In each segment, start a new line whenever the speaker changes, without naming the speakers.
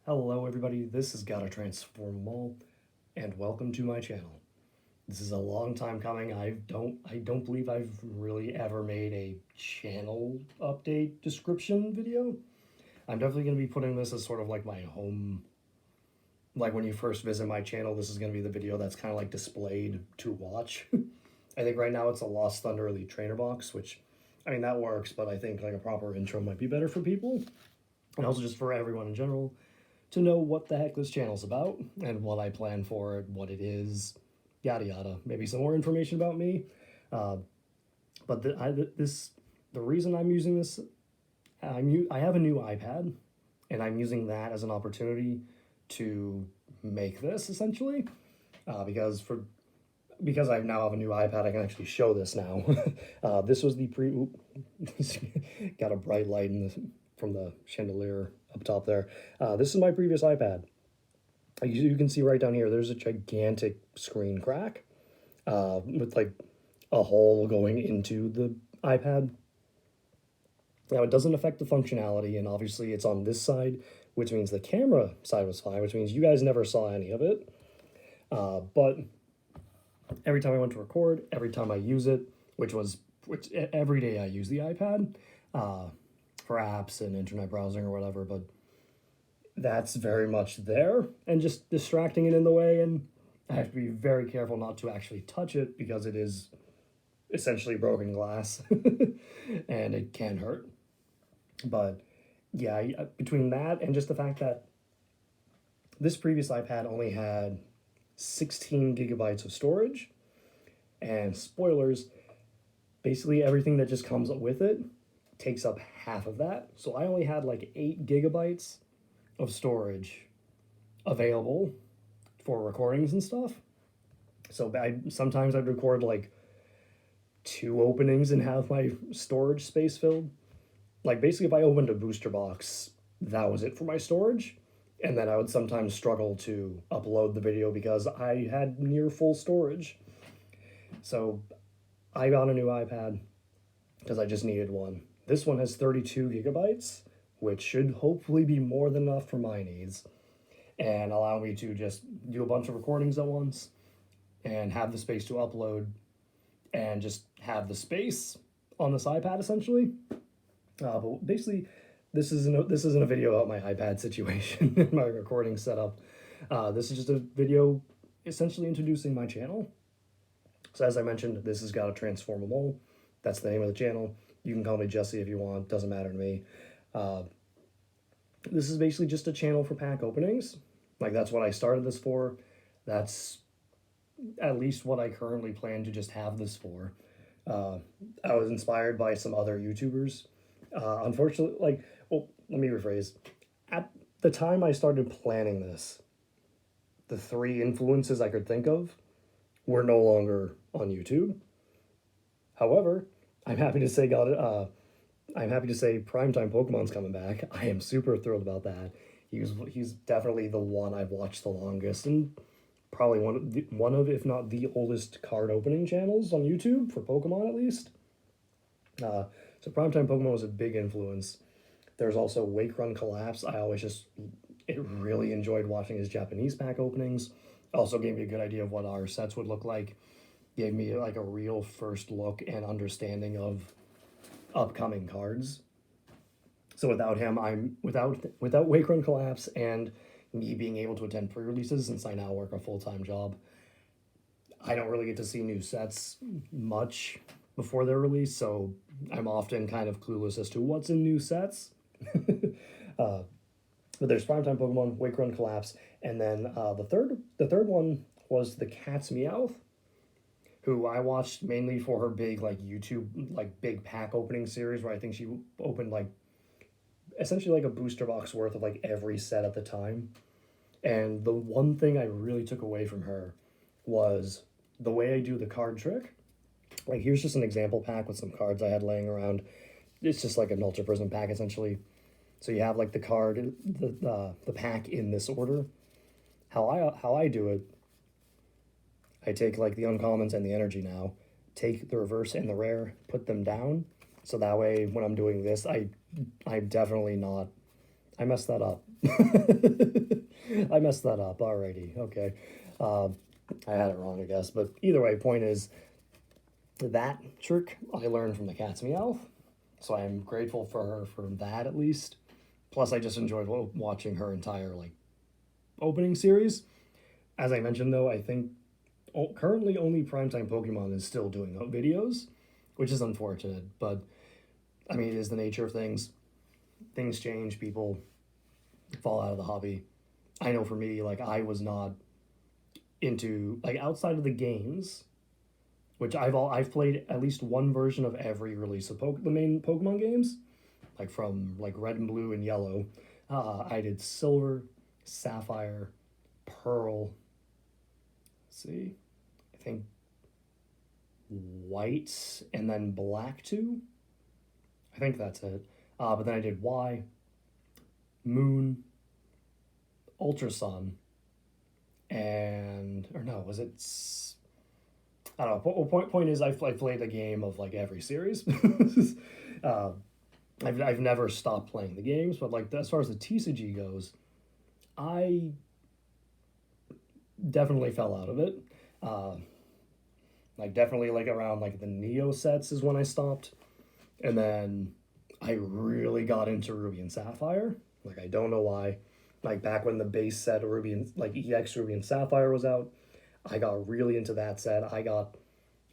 Hello everybody, this is Gotta Transform 'em All, and welcome to my channel. This is a long time coming. I don't believe I've really ever made a channel update description video. I'm definitely going to be putting this as sort of like my home, like when you first visit my channel, this is going to be the video that's kind of like displayed to watch. I think right now it's a Lost Thunder Elite Trainer box, which, I mean, that works, but I think like a proper intro might be better for people, and also just for everyone in general to know what the heck this channel's about and what I plan for it, what it is, yada yada. Maybe some more information about me. But the reason I'm using this, I have a new iPad, and I'm using that as an opportunity to make this essentially, because I now have a new iPad, I can actually show this now. This was the got a bright light from the chandelier up top there. This is my previous iPad. You can see right down here, there's a gigantic screen crack with like a hole going into the iPad. Now, it doesn't affect the functionality, and obviously it's on this side, which means the camera side was fine, which means you guys never saw any of it. But every time I went to record, every time I use it, which every day I use the iPad for apps and internet browsing or whatever, but that's very much there and just distracting it in the way, and I have to be very careful not to actually touch it because it is essentially broken glass and it can hurt. But yeah, between that and just the fact that this previous iPad only had 16 gigabytes of storage, and spoilers, basically everything that just comes with it takes up half of that. So I only had like 8 gigabytes of storage available for recordings and stuff. So sometimes I'd record like 2 openings and have my storage space filled. Like basically if I opened a booster box, that was it for my storage. And then I would sometimes struggle to upload the video because I had near full storage. So I got a new iPad because I just needed one. This one has 32 gigabytes, which should hopefully be more than enough for my needs and allow me to just do a bunch of recordings at once and have the space to upload and just have the space on this iPad essentially. But basically, this isn't a video about my iPad situation, my recording setup. This is just a video essentially introducing my channel. So as I mentioned, this has got to transform 'em all. That's the name of the channel. You can call me Jesse if you want, doesn't matter to me. This is basically just a channel for pack openings. Like that's what I started this for. That's at least what I currently plan to just have this for. I was inspired by some other YouTubers. Unfortunately, let me rephrase. At the time I started planning this, the 3 influences I could think of were no longer on YouTube. However, I'm happy to say PrimetimePokemon's coming back. I am super thrilled about that. He's definitely the one I've watched the longest, and probably one of if not the oldest card opening channels on YouTube for Pokemon at least. So PrimetimePokemon was a big influence. There's also WakeRunCollapse. I really enjoyed watching his Japanese pack openings. Also gave me a good idea of what our sets would look like. Gave me like a real first look and understanding of upcoming cards. So without him, without WakeRunCollapse and me being able to attend pre-releases, since I now work a full-time job, I don't really get to see new sets much before they're released, so I'm often kind of clueless as to what's in new sets. But there's PrimetimePokemon, WakeRunCollapse, and then the third one was TheCatsMeowth, who I watched mainly for her big like YouTube like big pack opening series where I think she opened like essentially like a booster box worth of like every set at the time. And the one thing I really took away from her was the way I do the card trick. Like here's just an example pack with some cards I had laying around. It's just like an Ultra Prism pack essentially. So you have like the card, the pack in this order. How I do it, I take like the uncommons and the energy now, take the reverse and the rare, put them down. So that way when I'm doing this, I'm definitely not, I messed that up. I messed that up. Alrighty. Okay. I had it wrong, I guess. But either way, point is that trick I learned from TheCatsMeowth. So I'm grateful for her for that at least. Plus, I just enjoyed watching her entire like opening series. As I mentioned, though, I think currently only Primetime Pokemon is still doing videos, which is unfortunate. But I mean, it is the nature of things. Things change. People fall out of the hobby. I know for me, like I was not into like outside of the games, which I've played at least one version of every release of the main Pokemon games, like from like Red and Blue and Yellow. I did Silver, Sapphire, Pearl. Let's see, I think White and then Black too. I think that's it. But then I did Y, Moon, Ultra Sun, and or no, was it? I don't know. Point is, I've played a game of like every series. I've never stopped playing the games, but like as far as the TCG goes, I definitely fell out of it. Like definitely like around like the Neo sets is when I stopped, and then I really got into Ruby and Sapphire. Like I don't know why. Like back when the base set of Ruby and like EX Ruby and Sapphire was out, I got really into that set. I got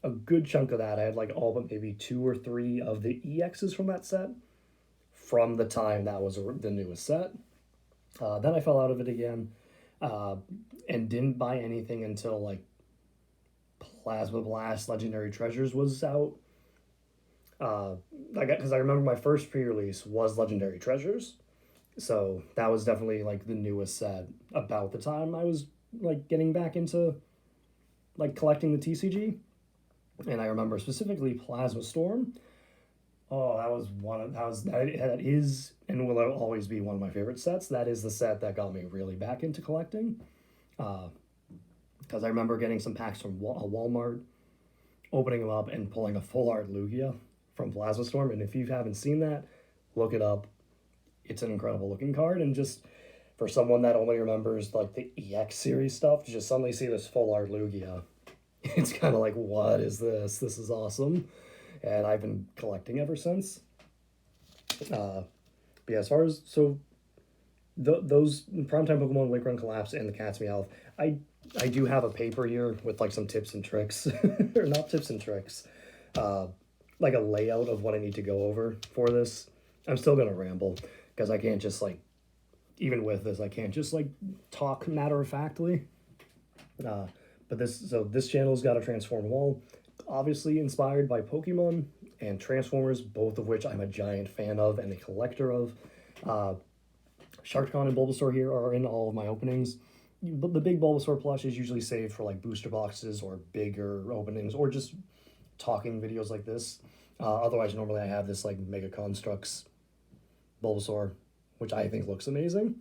a good chunk of that. I had like all but maybe 2 or 3 of the EXs from that set from the time that was the newest set. Then I fell out of it again and didn't buy anything until like Plasma Blast Legendary Treasures was out. Because I remember my first pre-release was Legendary Treasures. So that was definitely like the newest set about the time I was like getting back into like collecting the TCG. And I remember specifically Plasma Storm. Oh, that is and will always be one of my favorite sets. That is the set that got me really back into collecting. Because I remember getting some packs from Walmart, opening them up and pulling a full art Lugia from Plasma Storm. And if you haven't seen that, look it up. It's an incredible looking card, and just for someone that only remembers like the EX series stuff, to just suddenly see this full art Lugia, it's kind of like, what is this? This is awesome, and I've been collecting ever since. But yeah, as far as those Primetime Pokemon, WakeRunCollapse, and TheCatsMeowth, I do have a paper here with like some tips and tricks, or not tips and tricks, like a layout of what I need to go over for this. I'm still gonna ramble because I can't just like, even with this, I can't just like talk matter of factly. But this channel's got a transform wall, obviously inspired by Pokemon and Transformers, both of which I'm a giant fan of and a collector of. Sharkticon and Bulbasaur here are in all of my openings. The big Bulbasaur plush is usually saved for like booster boxes or bigger openings or just talking videos like this. Otherwise, normally I have this like Mega Constructs Bulbasaur, which I think looks amazing.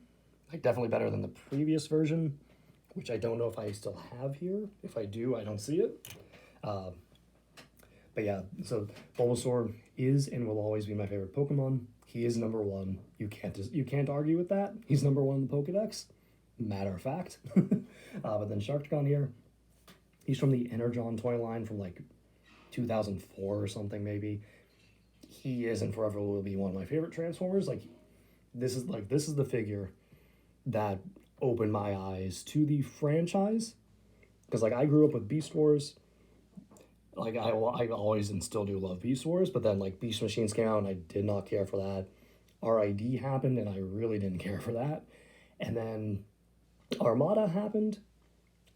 Like definitely better than the previous version, which I don't know if I still have here. If I do, I don't see it. But yeah, so Bulbasaur is and will always be my favorite Pokemon. He is number 1. You can't argue with that. He's number 1 in the Pokedex. Matter of fact. But then Sharkticon here, he's from the Energon toy line from like 2004 or something maybe. He is and forever will be one of my favorite Transformers. Like this is the figure that opened my eyes to the franchise, because like I grew up with Beast Wars. Like I always and still do love Beast Wars, but then like Beast Machines came out and I did not care for that. RID happened and I really didn't care for that. And then Armada happened.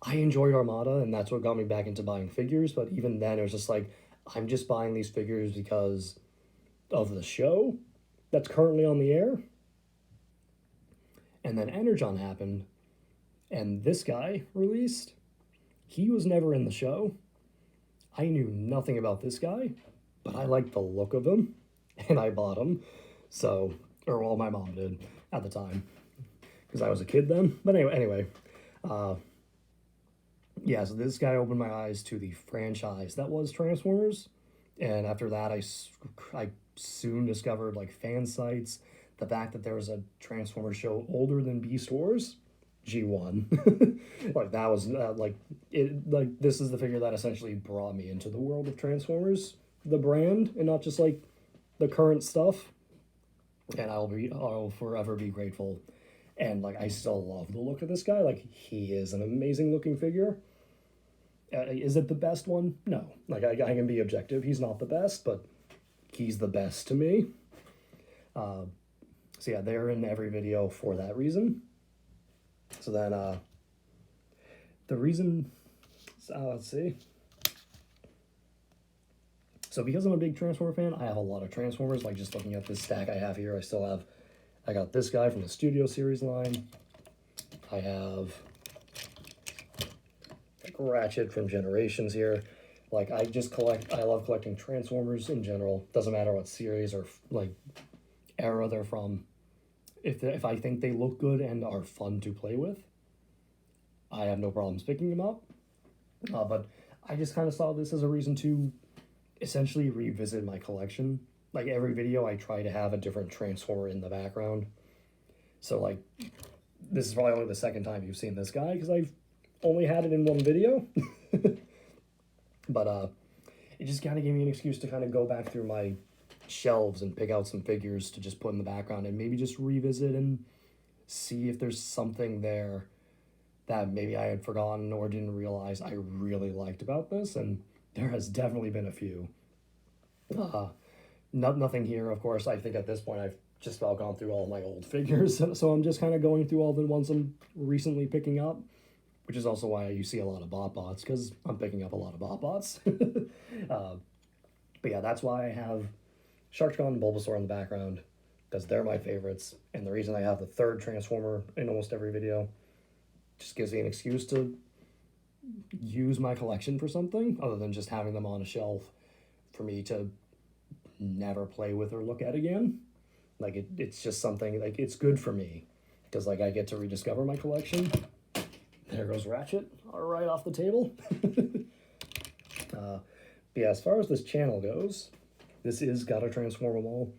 I enjoyed Armada and that's what got me back into buying figures, but even then it was just like, I'm just buying these figures because of the show that's currently on the air. And then Energon happened and this guy released. He was never in the show. I knew nothing about this guy, but I liked the look of him, and I bought him. So, or well, my mom did at the time, because I was a kid then. But anyway, yeah, so this guy opened my eyes to the franchise that was Transformers, and after that, I soon discovered like fan sites the fact that there was a Transformers show older than Beast Wars, G1. Like that was like it. Like this is the figure that essentially brought me into the world of Transformers, the brand, and not just like the current stuff. And I'll forever be grateful. And like I still love the look of this guy. Like he is an amazing looking figure. Is it the best one? No. Like I can be objective. He's not the best, but he's the best to me. So yeah, they're in every video for that reason. So then the reason, let's see. So because I'm a big Transformer fan, I have a lot of Transformers. Like just looking at this stack I have here, I got this guy from the Studio Series line. I have like Ratchet from Generations here. Like I love collecting Transformers in general. Doesn't matter what series or like era they're from. If I think they look good and are fun to play with, I have no problems picking them up. But I just kind of saw this as a reason to essentially revisit my collection. Like every video, I try to have a different Transformer in the background. So like, this is probably only the second time you've seen this guy because I've only had it in one video. But it just kind of gave me an excuse to kind of go back through my shelves and pick out some figures to just put in the background and maybe just revisit and see if there's something there that maybe I had forgotten or didn't realize I really liked about this. And there has definitely been a few. Nothing here, of course. I think at this point I've just about gone through all my old figures, so I'm just kind of going through all the ones I'm recently picking up, which is also why you see a lot of bots, because I'm picking up a lot of bots. But yeah, that's why I have Sharkticon and Bulbasaur in the background, because they're my favorites, and the reason I have the third Transformer in almost every video just gives me an excuse to use my collection for something other than just having them on a shelf for me to never play with or look at again. Like it's just something, like it's good for me because like I get to rediscover my collection. There goes Ratchet right off the table. But yeah, as far as this channel goes, this is Gotta Transform 'Em All.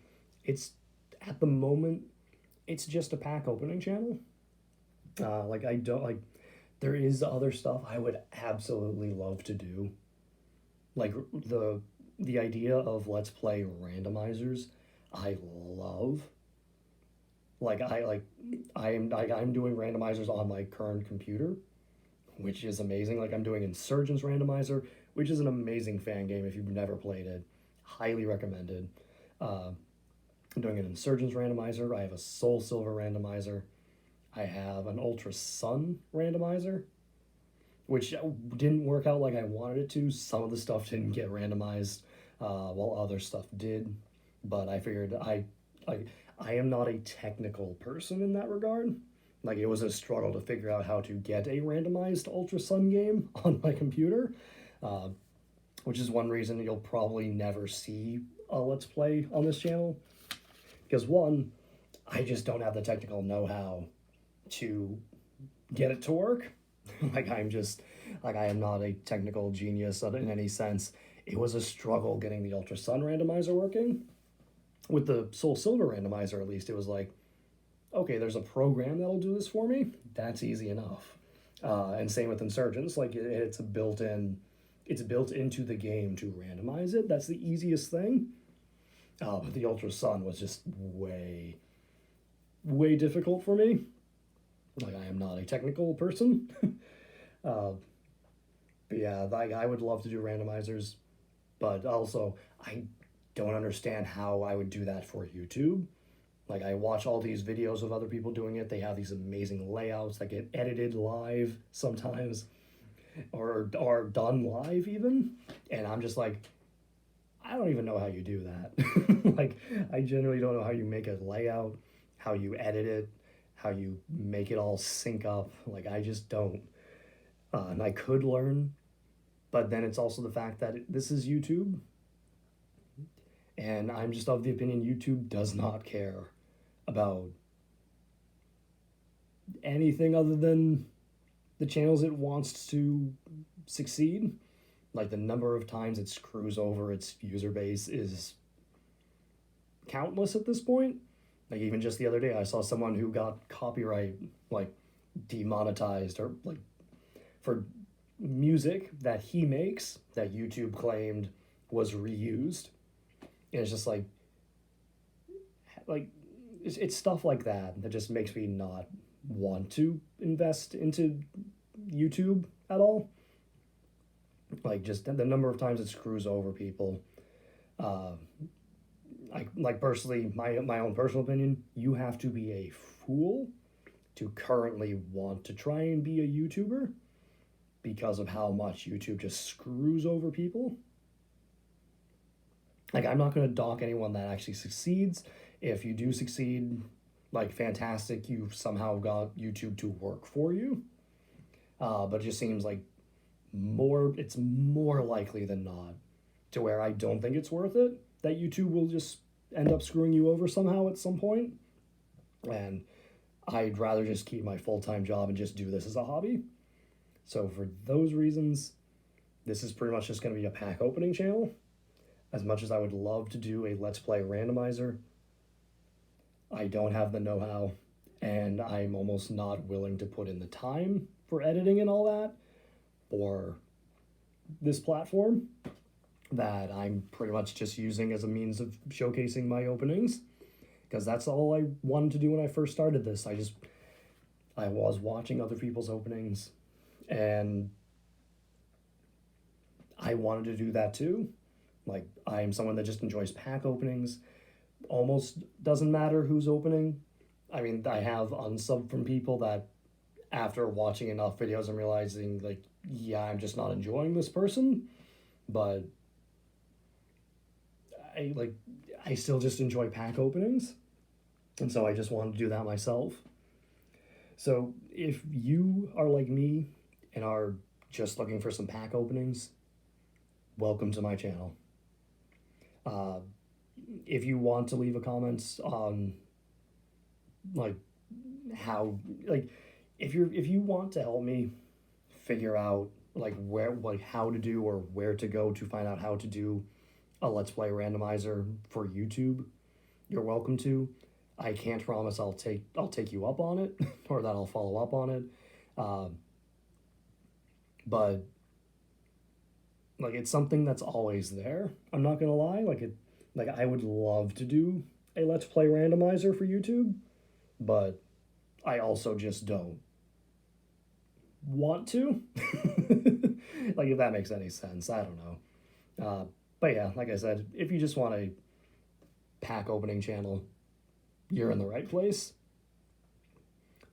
It's at the moment it's just a pack opening channel. Like I don't like, there is other stuff I would absolutely love to do. Like the idea of let's play randomizers, I love. Like I'm doing randomizers on my current computer, which is amazing. Like I'm doing Insurgents Randomizer, which is an amazing fan game if you've never played it. Highly recommended. I'm doing an Insurgents Randomizer. I have a Soul Silver Randomizer. I have an Ultra Sun Randomizer, which didn't work out like I wanted it to. Some of the stuff didn't get randomized, while other stuff did. But I figured I am not a technical person in that regard. Like it was a struggle to figure out how to get a randomized Ultra Sun game on my computer, which is one reason you'll probably never see a Let's Play on this channel. Because one, I just don't have the technical know-how to get it to work. Like I am not a technical genius in any sense. It was a struggle getting the Ultra Sun randomizer working. With the Soul Silver randomizer, at least, it was like, okay, there's a program that'll do this for me. That's easy enough. And same with Insurgents. Like it's built into the game to randomize it. That's the easiest thing. But the Ultra Sun was just way, way difficult for me. Like I am not a technical person. But yeah, I would love to do randomizers, but also I don't understand how I would do that for YouTube. Like I watch all these videos of other people doing it. They have these amazing layouts that get edited live sometimes or are done live even. And I'm just like, I don't even know how you do that. Like I generally don't know how you make a layout, how you edit it, how you make it all sync up. Like I just don't. And I could learn, but then it's also the fact that this is YouTube. And I'm just of the opinion YouTube does not care about anything other than the channels it wants to succeed. Like the number of times it screws over its user base is countless at this point. Like even just the other day, I saw someone who got copyright like demonetized or like for music that he makes that YouTube claimed was reused. And it's just like it's stuff like that that just makes me not want to invest into YouTube at all. Like just the number of times it screws over people. Uh, like personally, my own personal opinion, you have to be a fool to currently want to try and be a YouTuber because of how much YouTube just screws over people. Like I'm not going to dock anyone that actually succeeds. If you do succeed, like fantastic, you've somehow got YouTube to work for you. But it just seems like it's more likely than not to where I don't think it's worth it that YouTube will just end up screwing you over somehow at some point. And I'd rather just keep my full-time job and just do this as a hobby. So for those reasons, this is pretty much just going to be a pack opening channel. As much as I would love to do a Let's Play randomizer, I don't have the know-how, and I'm almost not willing to put in the time for editing and all that for this platform that I'm pretty much just using as a means of showcasing my openings, because that's all I wanted to do when I first started this. I was watching other people's openings, and I wanted to do that too. Like, I am someone that just enjoys pack openings. Almost doesn't matter who's opening. I mean, I have unsubbed from people that after watching enough videos and realizing, like, yeah, I'm just not enjoying this person. But I still just enjoy pack openings. And so I just wanted to do that myself. So if you are like me and are just looking for some pack openings, welcome to my channel. If you want to leave a comment on like how, like if you want to help me figure out like how to do or where to go to find out how to do a Let's Play randomizer for YouTube, you're welcome to. I can't promise I'll take you up on it or that I'll follow up on it. But like it's something that's always there. I'm not gonna lie, like I would love to do a Let's Play randomizer for YouTube, but I also just don't want to. Like if that makes any sense, I don't know. But yeah, like I said, if you just want a pack opening channel, you're in the right place.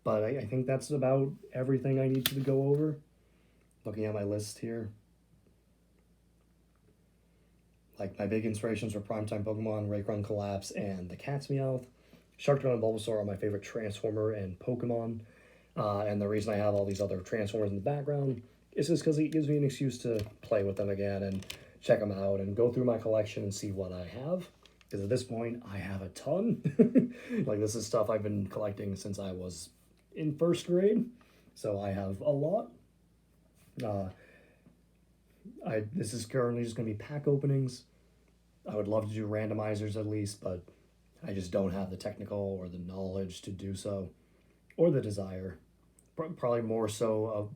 But I think that's about everything I need to go over. Looking at my list here. Like my big inspirations are PrimetimePokemon, WakeRunCollapse, and TheCatsMeowth. Sharkticon and Bulbasaur are my favorite Transformer and Pokemon. And the reason I have all these other Transformers in the background is just because it gives me an excuse to play with them again and check them out and go through my collection and see what I have. Because at this point, I have a ton. Like this is stuff I've been collecting since I was in first grade. So I have a lot. This is currently just going to be pack openings. I would love to do randomizers at least, but I just don't have the technical or the knowledge to do so, or the desire. Probably more so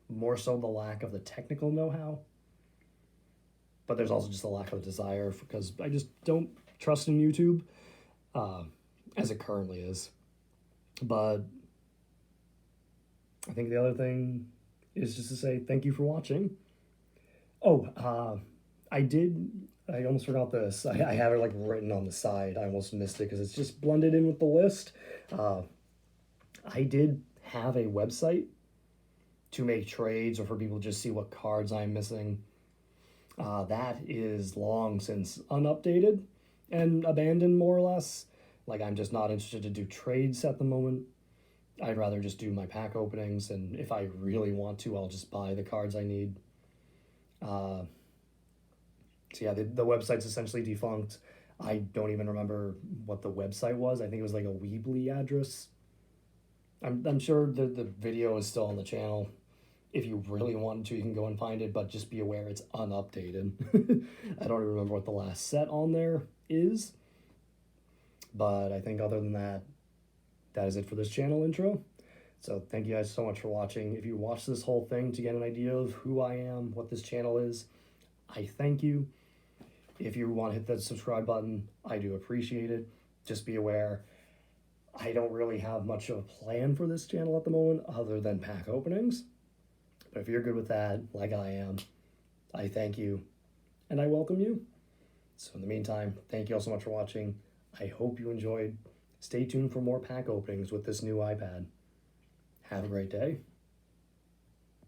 the lack of the technical know-how. But there's also just a lack of desire because I just don't trust in YouTube as it currently is. But I think the other thing is just to say thank you for watching. Oh, I almost forgot this. I have it like written on the side. I almost missed it because it's just blended in with the list. I did have a website to make trades or for people to just see what cards I'm missing. That is long since unupdated and abandoned more or less. Like I'm just not interested to do trades at the moment. I'd rather just do my pack openings, and if I really want to, I'll just buy the cards I need. So yeah, the website's essentially defunct. I don't even remember what the website was. I think it was like a Weebly address. I'm sure the video is still on the channel. If you really wanted to, you can go and find it, but just be aware it's unupdated. I don't even remember what the last set on there is. But I think other than that, that is it for this channel intro. So thank you guys so much for watching. If you watched this whole thing to get an idea of who I am, what this channel is, I thank you. If you want to hit that subscribe button, I do appreciate it. Just be aware, I don't really have much of a plan for this channel at the moment other than pack openings. But if you're good with that, like I am, I thank you and I welcome you. So in the meantime, thank you all so much for watching. I hope you enjoyed. Stay tuned for more pack openings with this new iPad. Have a great day.